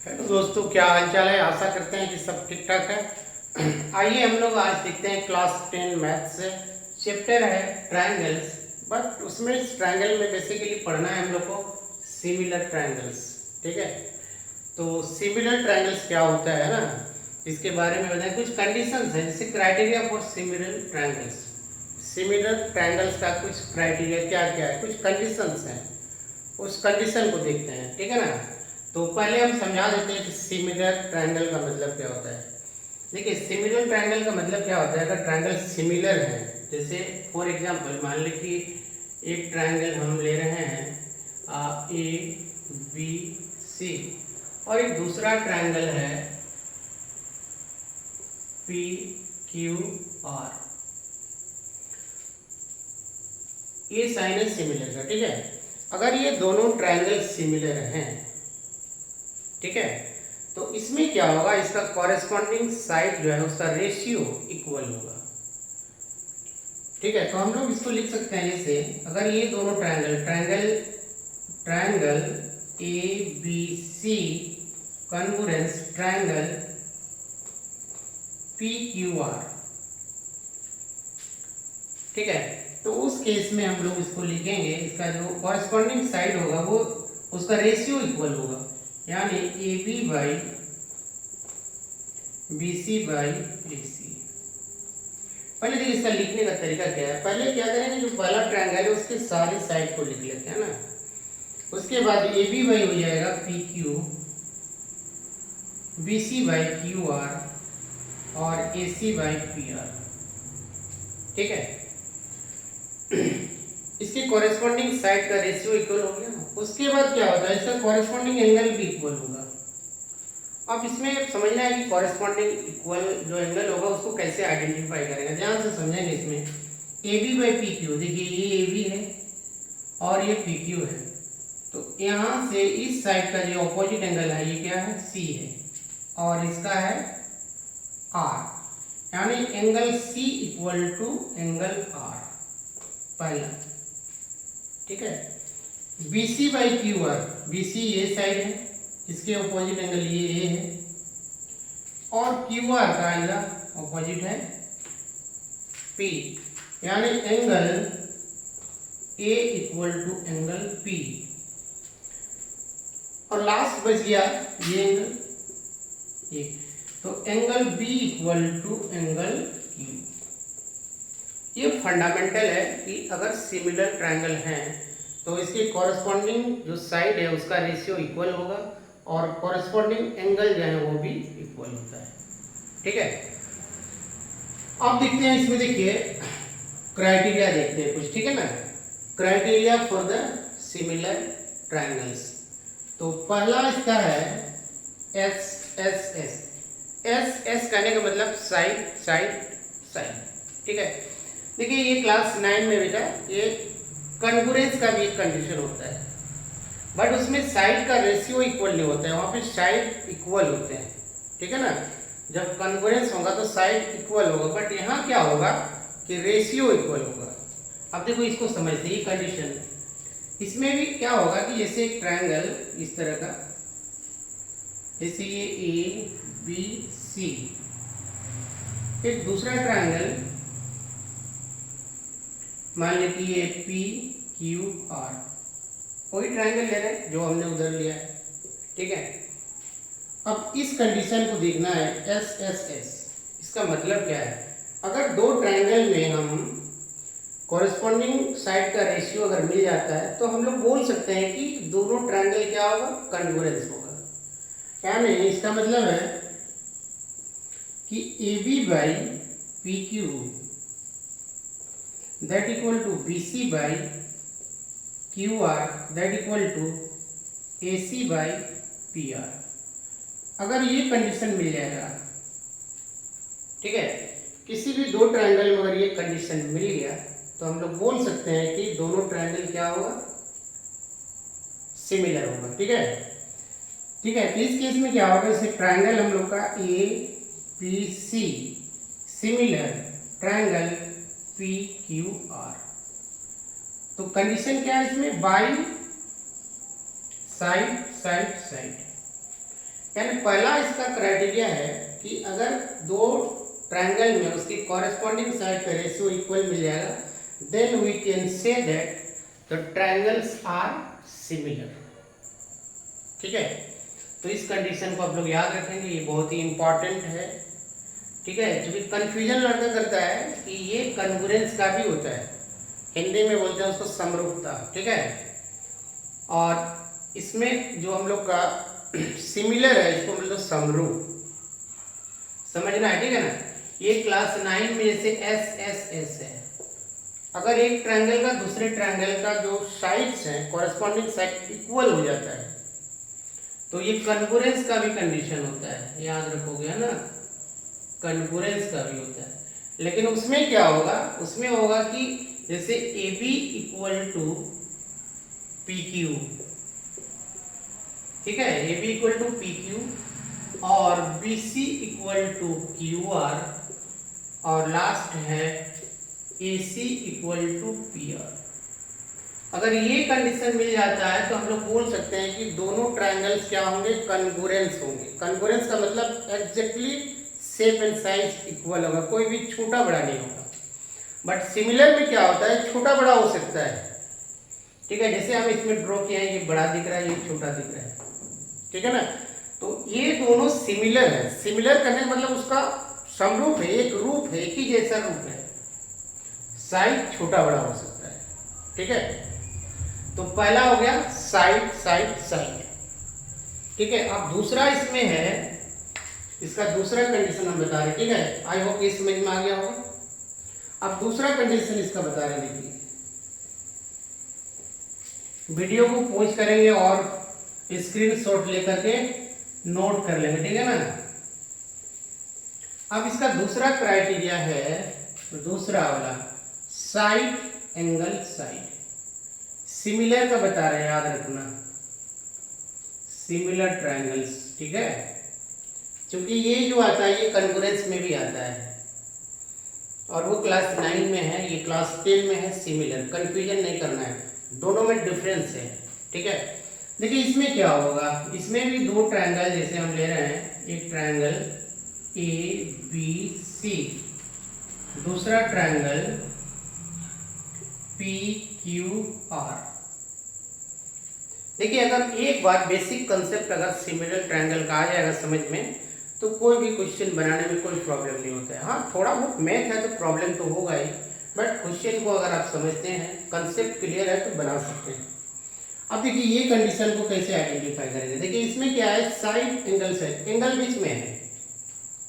Hello दोस्तों, क्या हाल चाल है। आशा करते हैं कि सब ठीक ठाक है। आइए हम लोग आज देखते हैं क्लास 10 मैथ से चैप्टर है ट्रायंगल्स। बट उसमें इस ट्रायंगल में बेसिकली पढ़ना है हम लोग को सिमिलर ट्रायंगल्स। ठीक है, तो सिमिलर ट्रायंगल्स क्या होता है ना, इसके बारे में बताएं। कुछ कंडीशंस हैं, जैसे criteria for similar triangles. Similar triangles का कुछ क्राइटेरिया क्या क्या है, कुछ कंडीशंस हैं, उस कंडीशन को देखते हैं। ठीक है ना, तो पहले हम समझा देते हैं कि सिमिलर ट्रायंगल का मतलब क्या होता है। देखिए, सिमिलर ट्रायंगल का मतलब क्या होता है, अगर ट्रायंगल सिमिलर है, जैसे फॉर एग्जांपल मान लीजिए कि एक ट्रायंगल हम ले रहे हैं ए बी सी, और एक दूसरा ट्रायंगल है पी क्यू आर। ये साइन है सिमिलर का। ठीक है, अगर ये दोनों ट्रायंगल सिमिलर हैं, ठीक है, तो इसमें क्या होगा, इसका कॉरेस्पॉन्डिंग साइड जो है उसका रेशियो इक्वल होगा। ठीक है, तो हम लोग इसको लिख सकते हैं जैसे, अगर ये दोनों triangle A B C congruence triangle P Q R. ठीक है, तो उस केस में हम लोग इसको लिखेंगे, इसका जो कॉरेस्पॉन्डिंग साइड होगा वो उसका रेशियो इक्वल होगा, यानी A B by B C by A C. पहले देखिए इसका लिखने का तरीका क्या है। पहले क्या करेंगे, जो पहला ट्रायंगल है उसके सारे साइड को लिख लेते हैं ना। उसके बाद ए बी बाई हो जाएगा P Q, B C by Q R और A C by P R. ठीक है, इसके कॉरेस्पॉन्डिंग साइड का रेशियो इक्वल हो गया। उसके बाद क्या होता है, इसका कॉरेस्पॉन्डिंग एंगल भी इक्वल होगा। अब इसमें समझना है कि कॉरेस्पॉन्डिंग इक्वल जो एंगल होगा उसको कैसे आइडेंटिफाई करेंगे, ध्यान से समझेंगे। इसमें A B by P Q, देखिए ये ए बी है और ये पी क्यू है, तो यहाँ से इस साइड का जो ऑपोजिट एंगल है ये क्या है, सी है, और इसका है आर, यानी angle C equal to angle R पहला। ठीक है, B C by Q R, B C ये साइड है, इसके ऑपोजिट एंगल ये ए है, और क्यू आर का एंगल ऑपोजिट है पी, यानी angle A equal to angle P, और लास्ट बच गया ये एंगल ए, तो angle B equal to angle Q. ये फंडामेंटल है कि अगर सिमिलर ट्रायंगल हैं तो इसके कॉरेस्पॉन्डिंग जो साइड है उसका रेशियो इक्वल होगा, और कॉरेस्पॉन्डिंग एंगल जो है वो भी इक्वल होता है। ठीक है, अब देखते हैं इसमें, देखिए क्राइटेरिया देखते हैं कुछ। ठीक है ना, criteria for the similar triangles. तो पहला इसका है S S S. S S कहने का मतलब साइड साइड साइड। ठीक है, देखिए ये क्लास 9 में बेटा ये कॉन्ग्रुएंस का भी एक कंडीशन होता है, बट उसमें साइड का रेशियो इक्वल नहीं होता है, वहाँ पे साइड इक्वल होते हैं। ठीक है ना, जब कॉन्ग्रुएंस होगा तो साइड इक्वल होगा, बट यहाँ क्या होगा कि रेशियो इक्वल होगा। अब देखो इसको समझते हैं, ये कंडीशन इसमें भी क्या होगा कि जैसे एक ट्रायंगल इस तरह का, जैसे ये ए बी सी, एक दूसरा ट्रायंगल मान लीजिए ये पी क्यू आर, कोई ट्रायंगल ले रहे हैं जो हमने उधर लिया है। ठीक है, अब इस कंडीशन को देखना है एस एस एस। इसका मतलब क्या है, अगर दो ट्रायंगल में हम कॉरेस्पॉन्डिंग साइड का रेशियो अगर मिल जाता है तो हम लोग बोल सकते हैं कि दोनों ट्रायंगल क्या होगा, कॉन्ग्रुएंस होगा। यानी इसका मतलब है कि A B by P Q that equal to B C by Q R that equal to A C by P R. अगर ये कंडीशन मिल जाएगा, ठीक है, किसी भी दो ट्रायंगल में अगर ये कंडीशन मिल गया तो हम लोग बोल सकते हैं कि दोनों ट्रायंगल क्या होगा, सिमिलर होगा। ठीक है, ठीक है, तो इस केस में क्या होगा, जैसे ट्रायंगल हम लोग का A B C similar triangle P Q R, तो कंडीशन क्या है इसमें, बाई साइड साइड साइड। यानी पहला इसका क्राइटेरिया है कि अगर दो ट्रायंगल में उसकी कॉरेस्पॉन्डिंग साइड का रेशियो इक्वल मिल जाएगा, then we can say that the triangles are similar. ठीक है, तो इस कंडीशन को आप लोग याद रखेंगे, ये बहुत ही इंपॉर्टेंट है। ठीक है, क्योंकि कंफ्यूजन लड़का करता है कि ये कन्वर्जेंस का भी होता है, हिंदी में बोलते हैं उसको समरूपता। ठीक है, और इसमें जो हम लोग का सिमिलर है इसको मतलब समरूप समझना है। ठीक है ना, ये क्लास 9 में जैसे एस एस एस है, अगर एक ट्रायंगल का दूसरे ट्रायंगल का जो साइड्स हैं कॉरेस्पॉन्डिंग साइड इक्वल हो जाता है तो ये कन्वर्जेंस का भी कंडीशन होता है, याद रखोगे है ना, कन्वर्जेंस का भी होता है। लेकिन उसमें क्या होगा, उसमें होगा कि जैसे A B equal to P Q, ठीक है, A B equal to P Q और B C equal to Q R और लास्ट है A C equal to P R. अगर ये कंडीशन मिल जाता है तो हम लोग बोल सकते हैं कि दोनों ट्रायंगल्स क्या होंगे, कन्वर्जेंस होंगे। कन्वर्जेंस का मतलब exactly shape and size equal होगा, कोई भी छोटा बड़ा नहीं होगा। बट सिमिलर में क्या होता है, छोटा बड़ा हो सकता है। ठीक है, जैसे हम इसमें ड्रॉ किए हैं, ये बड़ा दिख रहा है, ये छोटा दिख रहा है। ठीक है ना, तो ये दोनों सिमिलर है। सिमिलर करने का मतलब उसका समरूप है, एक रूप है, एक ही जैसा रूप है, साइज छोटा बड़ा हो सकता है। ठीक है, तो पहला हो गया साइड साइड साइड। ठीक है, अब दूसरा इसमें है, इसका दूसरा कंडीशन हम बता रहे हैं। ठीक है, आई होप ये समझ में आ गया होगा। अब दूसरा कंडीशन इसका बता रहे, देखिए वीडियो को पॉज करेंगे और स्क्रीनशॉट लेकर के नोट कर लेंगे। ठीक है ना, अब इसका दूसरा क्राइटेरिया है, दूसरा वाला साइड एंगल साइड। सिमिलर का बता रहे हैं, याद रखना, सिमिलर ट्रायंगल्स। ठीक है, क्योंकि ये जो आता है ये कन्वर्जेंस में भी आता है और वो क्लास 9 में है, ये क्लास 10 में है। सिमिलर, कंफ्यूजन नहीं करना है, दोनों में डिफरेंस है। ठीक है, देखिए इसमें क्या होगा, इसमें भी दो ट्रायंगल जैसे हम ले रहे हैं, एक ट्रायंगल ए बी सी, दूसरा ट्रायंगल पी क्यू आर। देखिए अगर एक बार बेसिक कंसेप्ट अगर सिमिलर ट्रायंगल का आ जाएगा समझ में तो कोई भी क्वेश्चन बनाने में कोई प्रॉब्लम नहीं होता है। हाँ, थोड़ा बहुत मैथ है तो प्रॉब्लम तो होगा ही, बट क्वेश्चन को अगर आप समझते हैं, कंसेप्ट क्लियर है तो बना सकते हैं। अब देखिए ये कंडीशन को कैसे आइडेंटिफाई करेंगे। देखिए इसमें क्या है, साइड एंगल साइड, एंगल बीच में है,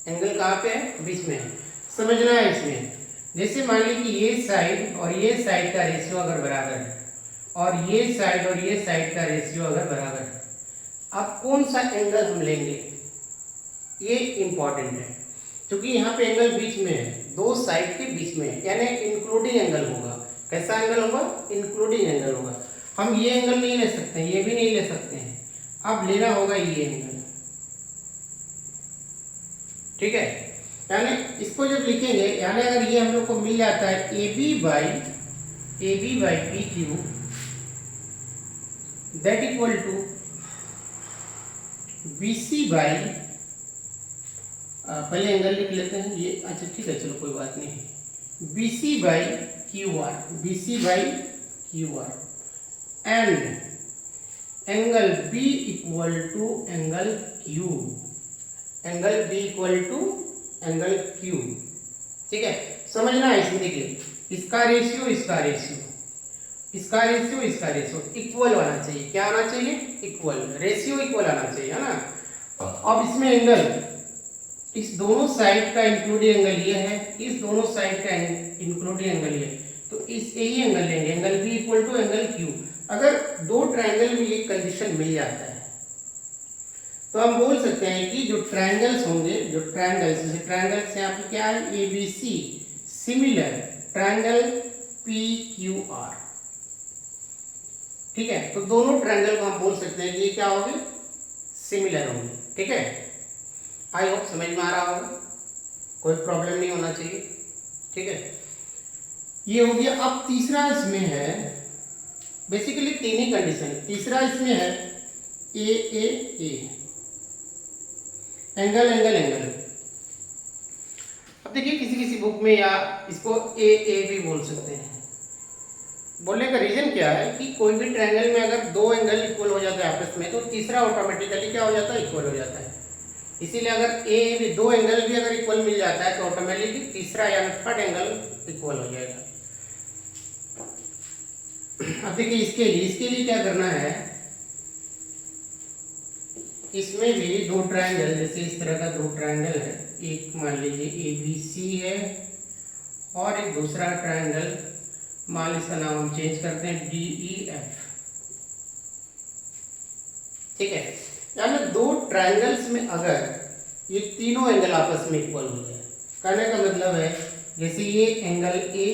एंगल कहाँ पे है, बीच में है, समझना है इसमें। जैसे मान लीजिए कि ये साइड और ये साइड का रेशियो अगर बराबर है और ये साइड और ये साइड का रेशियो अगर बराबर है, अब कौन सा एंगल हम लेंगे ये इंपॉर्टेंट है, क्योंकि यहाँ पे एंगल बीच में है, दो साइड के बीच में है, यानी इंक्लूडिंग एंगल होगा। कैसा एंगल होगा, इंक्लूडिंग एंगल होगा। हम ये एंगल नहीं ले सकते, ये भी नहीं ले सकते हैं, अब लेना होगा ये एंगल। ठीक है, यानी इसको जब लिखेंगे, यानी अगर ये हम लोग को मिल जाता है A B by P Q that equal to B C by, पहले एंगल लिख लेते हैं ये, अच्छा ठीक है चलो कोई बात नहीं, B C by Q R, B C by Q R and angle B equal to angle Q, angle B equal to angle Q. ठीक है, समझना है इसमें। देखिए इसका रेशियो इसका रेशियो, इसका रेशियो इसका रेशियो इक्वल होना चाहिए। क्या होना चाहिए, इक्वल, रेशियो इक्वल आना चाहिए, है ना। अब इसमें एंगल, इस दोनों साइड का इंक्लूडिंग एंगल ये है, इस दोनों साइड का इंक्लूडिंग एंगल ये, तो इस यही एंगल लेंगे, angle B equal to angle Q. अगर दो ट्रायंगल में ये कंडीशन मिल जाता है तो हम बोल सकते हैं कि जो ट्रायंगल्स होंगे, जो ट्रायंगल्स, जैसे ट्रायंगल्स यहाँ पे क्या है, A B C, similar triangle P Q R. ठीक है, तो दोनों ट्रायंगल को हम बोल सकते हैं कि ये क्या होंगे, सिमिलर होंगे। ठीक है, आई होप समझ में आ रहा होगा, कोई प्रॉब्लम नहीं होना चाहिए। ठीक है, ये हो गया। अब तीसरा इसमें है, बेसिकली तीन ही कंडीशन, तीसरा इसमें है ए ए ए, एंगल एंगल एंगल। अब देखिए किसी किसी बुक में या इसको ए भी बोल सकते हैं। बोलने का रीजन क्या है कि कोई भी ट्रायंगल में अगर दो एंगल इक्वल हो जाते हैं आपस में तो तीसरा ऑटोमेटिकली क्या हो जाता है, इक्वल हो जाता है। इसीलिए अगर ए भी दो एंगल भी अगर इक्वल मिल जाता है तो ऑटोमेटिकली तीसरा या थर्ड एंगल इक्वल हो जाएगा। अब देखिए इसके लिए क्या करना है, इसमें भी दो ट्रायंगल, जैसे इस तरह का दो ट्रायंगल है, एक मान लीजिए ABC है और एक दूसरा ट्रायंगल मान इसका नाम हम चेंज करते हैं DEF। ठीक है, यानी दो ट्रायंगल्स में अगर ये तीनों एंगल आपस में इक्वल हो जाए, कहने का मतलब है जैसे ये एंगल A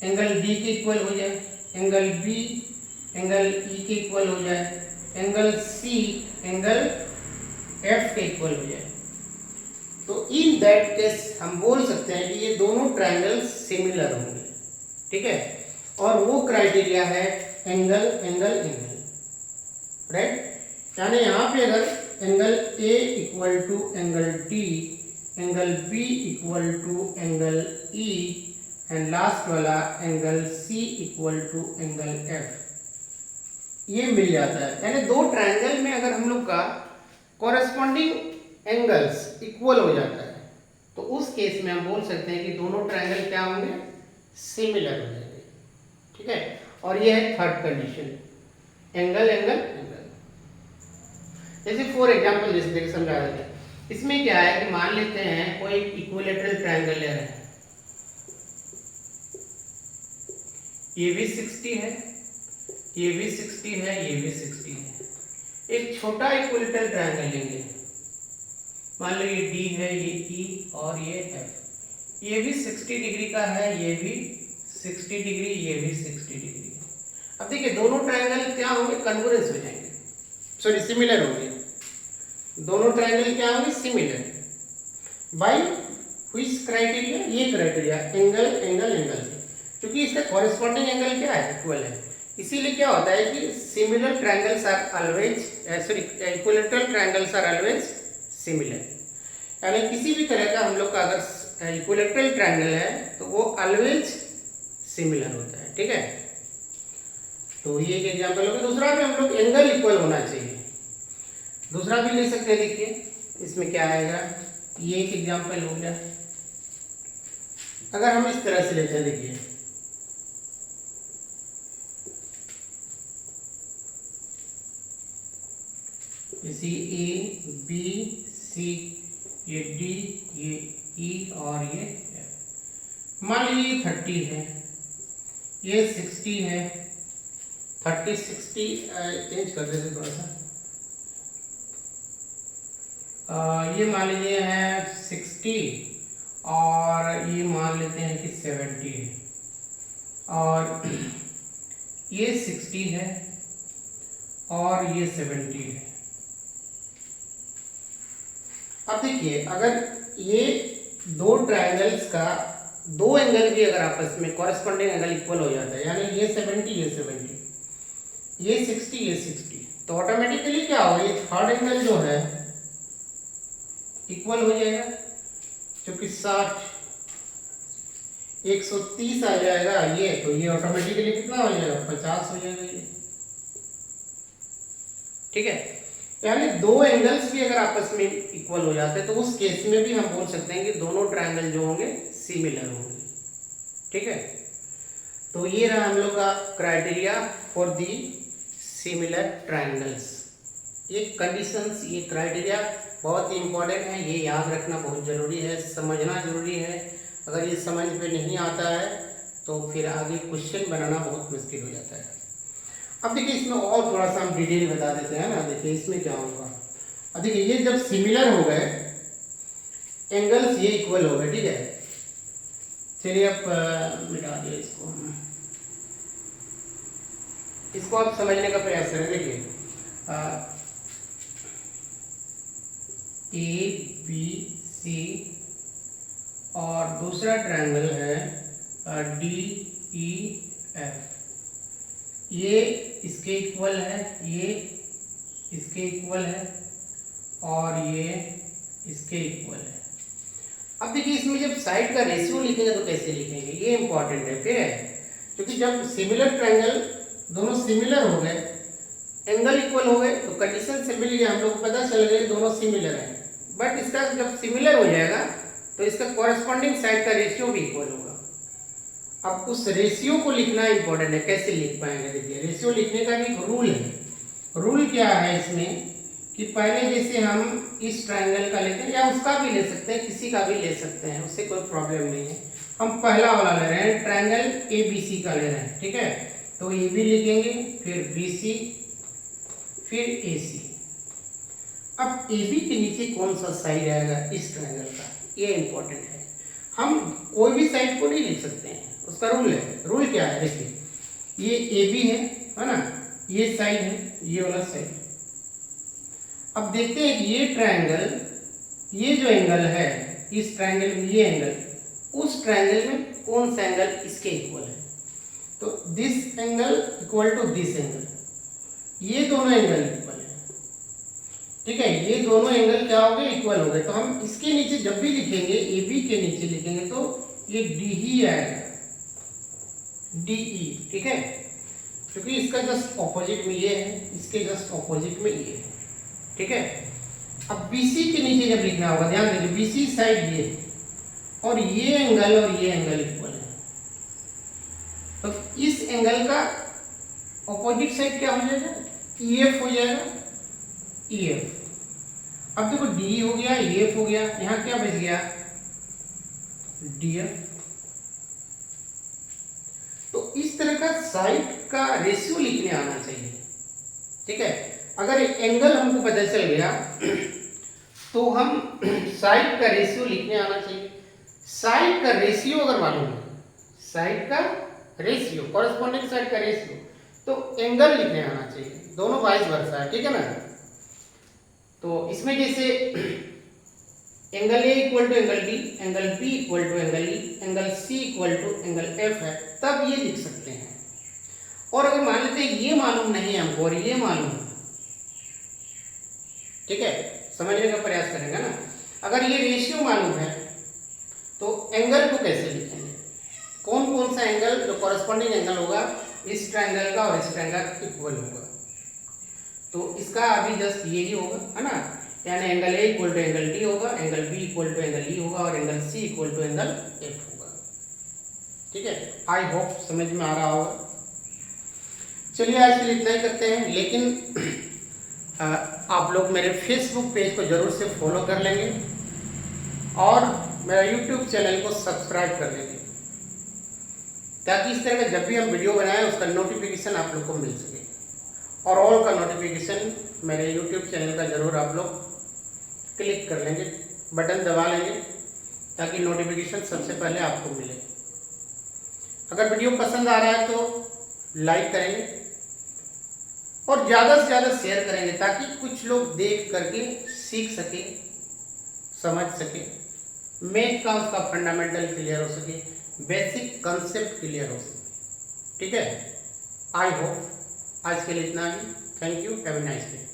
एंगल D के इक्वल हो जाए, एंगल B एंगल E के इक्वल हो जाए, एंगल C एंगल F के इक्वल हो जाए, तो इन दैट केस हम बोल सकते हैं कि ये दोनों ट्रायंगल्स सिमिलर होंगे। ठीक है, और वो क्राइटेरिया है एंगल एंगल एंगल, राइट। यानी यहाँ पे अगर angle A equal to angle D, angle B equal to angle E and last वाला angle C equal to angle F, ये मिल जाता है। यानी दो ट्रायंगल में अगर हम लोग का कॉरेस्पॉन्डिंग एंगल्स इक्वल हो जाता है तो उस केस में हम बोल सकते हैं कि दोनों ट्रायंगल क्या होंगे, सिमिलर हो जाएंगे। ठीक है, और ये है third condition, angle angle angle. जैसे फॉर एग्जांपल जैसे देखिए समझा देते हैं, इसमें क्या है कि मान लेते हैं कोई इक्विलैटरल ट्रायंगल ले रहे हैं, ये भी 60 है, ये भी 60 है, ये भी 60 है। एक छोटा इक्विलैटरल ट्रायंगल लेंगे, मान लो ये D है, ये E और ये F, ये भी 60 डिग्री का है, ये भी 60 डिग्री, ये भी 60 डिग्री। अब देखिए दोनों ट्रायंगल क्या होंगे, कन्वर्जेंस हो जाएंगे, सॉरी सिमिलर होंगे। दोनों ट्रायंगल क्या होंगे, सिमिलर। बाय व्हिच क्राइटेरिया, ये क्राइटेरिया एंगल एंगल एंगल से, क्योंकि इसका कॉरेस्पॉन्डिंग एंगल क्या है, इक्वल है। इसीलिए क्या होता है कि similar triangles are always, sorry equilateral triangles are always similar. यानी किसी भी तरह का हम लोग का अगर इक्विलैटरल ट्रायंगल है तो वो ऑलवेज सिमिलर होता है। ठीक है, तो ये एक एग्जांपल हो गया। दूसरा भी हम लोग एंगल इक्वल होना चाहिए, दूसरा भी ले सकते हैं। देखिए इसमें क्या आएगा, ये एक एग्जांपल हो गया। अगर हम इस तरह से लेते हैं, देखिए जैसे A B C, ये D, ये E और ये F। मान लीजिए 30 है, ये 60 है, 30 60 चेंज कर देते थोड़ा सा, ये मान लीजिए है 60 और ये मान लेते हैं कि 70 है, और ये 60 है और ये 70 है। अब देखिए अगर ये दो ट्रायंगल्स का दो एंगल भी अगर आपस में कॉरेस्पॉन्डिंग एंगल इक्वल हो जाता है, यानी ये 70 ये 70, ये 60 ये 60, तो ऑटोमेटिकली क्या होगा, ये थर्ड एंगल जो है इक्वल हो जाएगा, क्योंकि 60 130 आ जाएगा ये, तो ये ऑटोमेटिकली कितना हो जाएगा, 50 हो जाएगा ये। ठीक है, यानी दो एंगल्स भी अगर आपस में इक्वल हो जाते हैं तो उस केस में भी हम बोल सकते हैं कि दोनों ट्रायंगल जो होंगे सिमिलर होंगे। ठीक है, तो ये रहा हम लोग का criteria for the similar triangles. ये कंडीशंस, ये क्राइटेरिया बहुत ही इंपॉर्टेंट है, ये याद रखना बहुत ज़रूरी है, समझना ज़रूरी है। अगर ये समझ में नहीं आता है तो फिर आगे क्वेश्चन बनाना बहुत मुश्किल हो जाता है। अब देखिए इसमें और थोड़ा सा हम डिटेल बता देते हैं ना। देखिए इसमें क्या होगा, अब देखिए ये जब सिमिलर हो गए एंगल्स, ये इक्वल हो गए, ठीक है। चलिए अब मिटा दिया इसको आप समझने का प्रयास करें। देखिए ABC और दूसरा ट्रायंगल है DEF, ये इसके इक्वल है, ये इसके इक्वल है, और ये इसके इक्वल है। अब देखिए इसमें जब साइड का रेशियो लिखेंगे तो कैसे लिखेंगे, ये इंपॉर्टेंट है। फिर क्योंकि जब सिमिलर ट्रायंगल दोनों सिमिलर हो गए, एंगल इक्वल हो गए, तो कंडीशन से मिल गया, हम लोग को पता चल गया दोनों सिमिलर हैं। बट इसका जब सिमिलर हो जाएगा तो इसका कॉरेस्पॉन्डिंग साइड का रेशियो भी इक्वल होगा। अब उस रेशियो को लिखना इंपॉर्टेंट है। कैसे लिख पाएंगे, देखिए रेशियो लिखने का भी एक रूल है। रूल क्या है इसमें कि पहले जैसे हम इस ट्रायंगल का लेते हैं या उसका भी ले सकते हैं, किसी का भी ले सकते हैं, उससे कोई प्रॉब्लम नहीं है। हम पहला वाला ले रहे हैं, ट्रायंगल ए बी सी का ले रहे हैं, ठीक है। तो ए बी लिखेंगे, फिर बी सी, फिर ए सी। अब ए बी के नीचे कौन सा साइड आएगा इस ट्रायंगल का, ये इंपॉर्टेंट है। हम कोई भी साइड को नहीं लिख सकते हैं, उसका रूल है। रूल क्या है, देखिए ये ए बी है ना, ये साइड है, ये वाला साइड। अब देखते हैं कि ये ट्रायंगल, ये जो एंगल है इस ट्रायंगल में, ये एंगल उस ट्रायंगल में कौन सा एंगल इसके इक्वल है। तो this angle equal to this angle, ये दोनों एंगल इक्वल है, ठीक है। ये दोनों एंगल क्या हो गए, इक्वल हो गए। तो हम इसके नीचे जब भी लिखेंगे, ए बी के नीचे लिखेंगे तो ये डी ही आएगा, डी ई, ठीक है। क्योंकि इसका जस्ट ऑपोजिट में ये है, इसके जस्ट ऑपोजिट में ये है, ठीक है। अब BC के नीचे जब लिखना होगा, ध्यान दीजिए BC साइड ये और ये एंगल इक्वल है, तो इस एंगल का ऑपोजिट साइड क्या हो जाएगा, EF हो जाएगा, EF। अब देखो DE हो गया, EF हो गया, यहां क्या बच गया, DF। तो इस तरह का साइड का रेशियो लिखने आना चाहिए, ठीक है। अगर एंगल हमको पता चल गया तो हम साइड का रेशियो लिखने आना चाहिए। साइड का रेशियो अगर मालूम है, साइड का रेशियो, कॉरेस्पॉन्डिंग साइड का रेशियो, तो एंगल लिखने आना चाहिए। दोनों वाइस वर्सा है, ठीक है ना। तो इसमें जैसे angle A equal to angle B, angle B equal to angle E, angle C equal to angle F है, तब ये लिख सकते हैं। और अगर मान लेते हैं ये मालूम नहीं है हमको और ये मालूम है, ठीक है, समझने का प्रयास करेंगे ना। अगर ये रेशियो मालूम है तो एंगल को कैसे लिखेंगे, कौन कौन सा एंगल जो कॉरेस्पॉन्डिंग एंगल होगा इस ट्रायंगल का और इस ट्रायंगल इक्वल होगा। तो इसका अभी जस्ट यही होगा, है ना, यानी angle A equal to angle D होगा, angle B equal to angle E होगा और angle C equal to angle F होगा, ठीक है। आई होप समझ में आ रहा होगा। चलिए आज के लिए इतना ही करते हैं, लेकिन आप लोग मेरे फेसबुक पेज को जरूर से फॉलो कर लेंगे और मेरा यूट्यूब चैनल को सब्सक्राइब कर लेंगे, ताकि इस तरह का जब भी हम वीडियो बनाएं उसका नोटिफिकेशन आप लोग को मिल सके। और ऑल का नोटिफिकेशन मेरे यूट्यूब चैनल का जरूर आप लोग क्लिक कर लेंगे, बटन दबा लेंगे, ताकि नोटिफिकेशन सबसे पहले आपको मिले। अगर वीडियो पसंद आ रहा है तो लाइक करेंगे और ज़्यादा से ज़्यादा शेयर करेंगे, ताकि कुछ लोग देख करके सीख सके, समझ सके, मैथ का उसका फंडामेंटल क्लियर हो सके, बेसिक कंसेप्ट क्लियर हो सके, ठीक है। आई होप आज के लिए इतना ही। Thank you, have a nice day.